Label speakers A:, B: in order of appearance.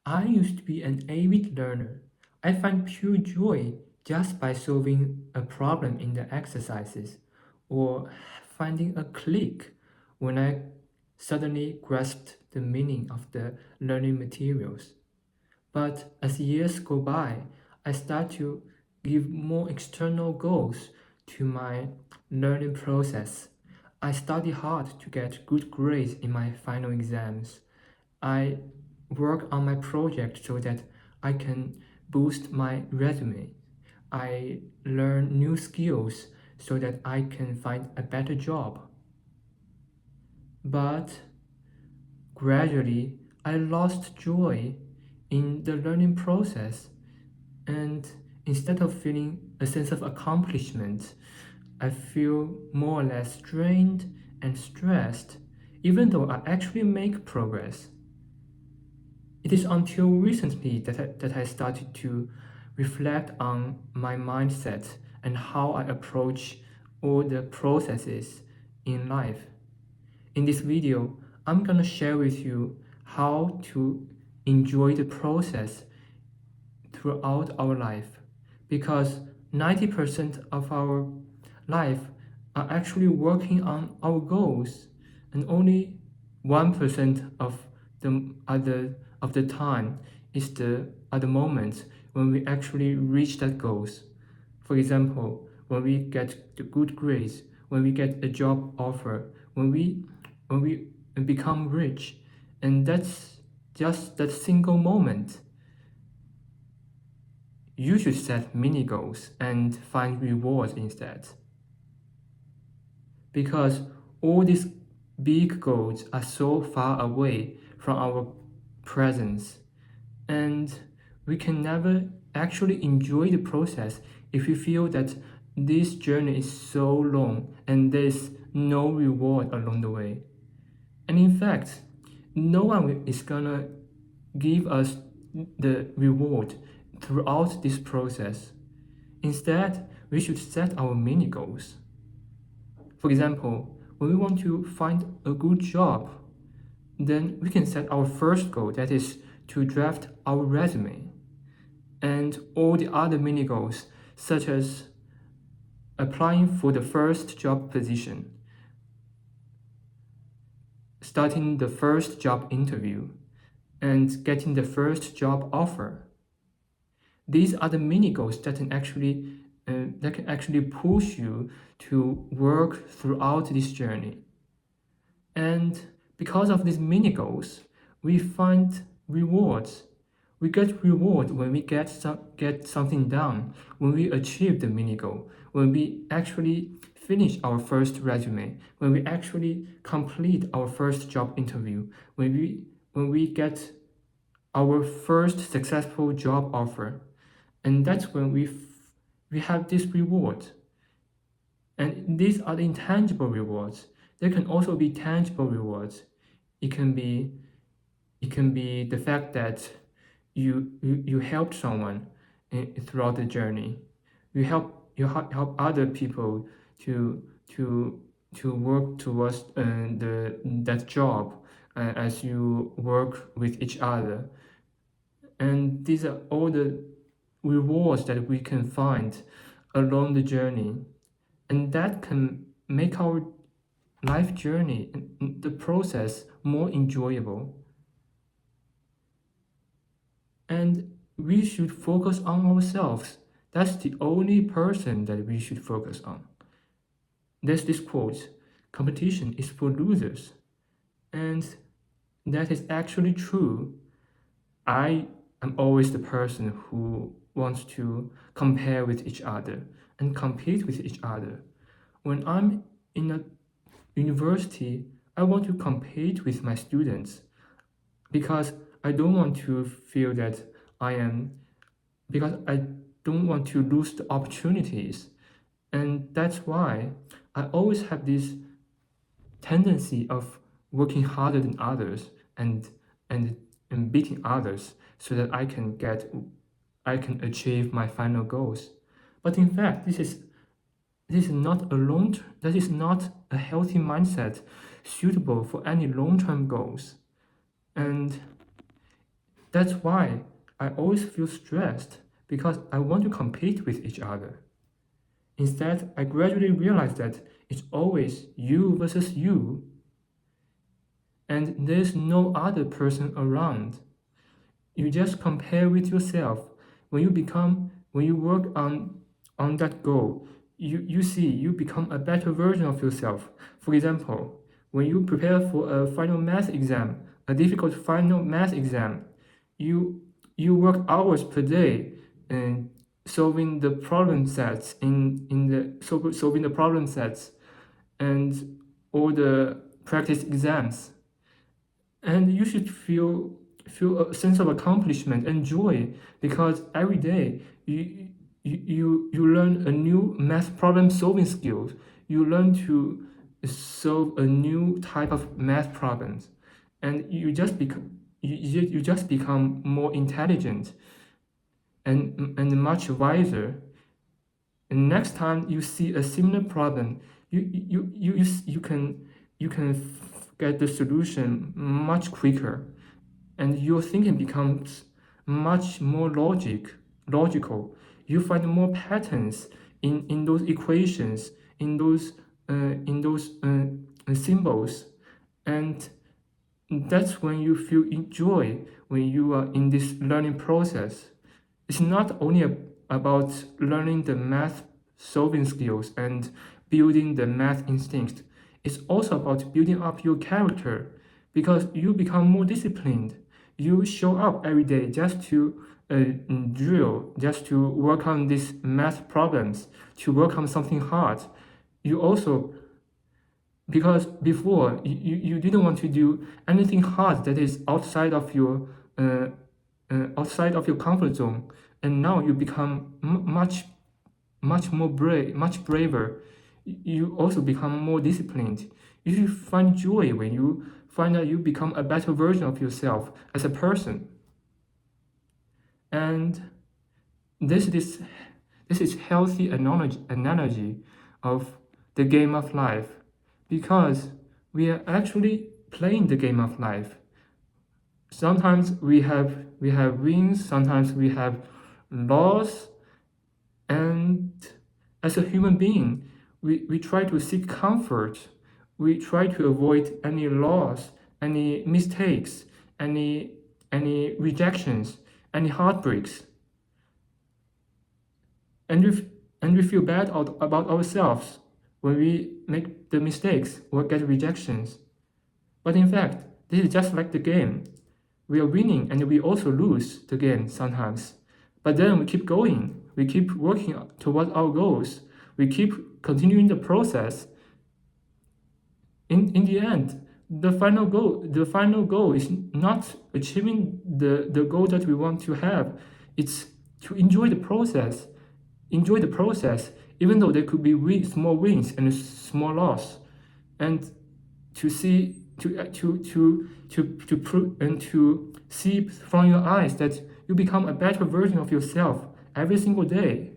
A: I used to be an avid learner. I find pure joy just by solving a problem in the exercises or finding a click when I suddenly grasped the meaning of the learning materials. But as years go by, I start to give more external goals to my learning process. I study hard to get good grades in my final exams. I work on my project so that I can boost my resume. I learn new skills so that I can find a better job. But gradually, I lost joy in the learning process, and instead of feeling a sense of accomplishment, I feel more or less drained and stressed, even though I actually make progress. It is until recently that I started to reflect on my mindset and how I approach all the processes in life. In this video, I'm gonna share with you how to enjoy the process throughout our life, because 90% of our life are actually working on our goals, and only 1% of the time is the are the moments when we actually reach that goals. For example, when we get the good grades, when we get a job offer, when we become rich, and that's just that single moment. You should set mini goals and find rewards instead. Because all these big goals are so far away from our presence, and we can never actually enjoy the process if we feel that this journey is so long and there's no reward along the way. And in fact, no one is gonna give us the reward throughout this process. Instead, we should set our mini goals. For example, when we want to find a good job, then we can set our first goal, that is to draft our resume, and all the other mini goals, such as applying for the first job position, starting the first job interview, and getting the first job offer. These are the mini goals that can actually push you to work throughout this journey. And because of these mini goals, we find rewards. We get reward when we get something done, when we achieve the mini goal, when we actually finish our first resume, when we actually complete our first job interview, when we get our first successful job offer. And that's when we have this reward. And these are the intangible rewards. There can also be tangible rewards. It can be the fact that you helped someone throughout the journey. You help other people to work towards that job as you work with each other. And these are all the rewards that we can find along the journey, and that can make our life journey and the process more enjoyable. And we should focus on ourselves. That's the only person that we should focus on. There's this quote: competition is for losers. And that is actually true. I am always the person who wants to compare with each other and compete with each other. When I'm in a university, I want to compete with my students because I don't want to feel that I am, because I don't want to lose the opportunities. And that's why I always have this tendency of working harder than others and and beating others so that I can achieve my final goals. But in fact, this is not a that is not a healthy mindset suitable for any long-term goals. And That's why I always feel stressed because I want to compete with each other. Instead, I gradually realize that it's always you versus you, and there's no other person around. You just compare with yourself. When you work on that goal, you see you become a better version of yourself. For example, when you prepare for a final math exam, a difficult final math exam, you you work hours per day and solving the problem sets solving the problem sets and all the practice exams, and you should feel a sense of accomplishment and joy because every day you learn a new math problem solving skills. You learn to solve a new type of math problems, and you just become more intelligent and much wiser. And next time you see a similar problem, you can get the solution much quicker, and your thinking becomes much more logical. You find more patterns in those equations, in those symbols, and that's when you feel joy when you are in this learning process. It's not only about learning the math solving skills and building the math instinct. It's also about building up your character because you become more disciplined. You show up every day just to drill, just to work on these math problems, to work on something hard. You also, because before you didn't want to do anything hard that is outside of your comfort zone, and now you become much more much braver. You also become more disciplined. You find joy when you find that you become a better version of yourself as a person. And this is healthy analogy of the game of life, because we are actually playing the game of life. Sometimes we have wins, sometimes we have loss, and as a human being, we try to seek comfort. We try to avoid any loss, any mistakes, any rejections, any heartbreaks. And we feel bad about ourselves when we make the mistakes or get rejections. But in fact, this is just like the game. We are winning and we also lose the game sometimes. But then we keep going. We keep working towards our goals. We keep continuing the process. In the end, the final goal is not achieving the goal that we want to have. It's to enjoy the process. Enjoy the process, even though there could be small wins and small loss, and to see to see from your eyes that you become a better version of yourself every single day.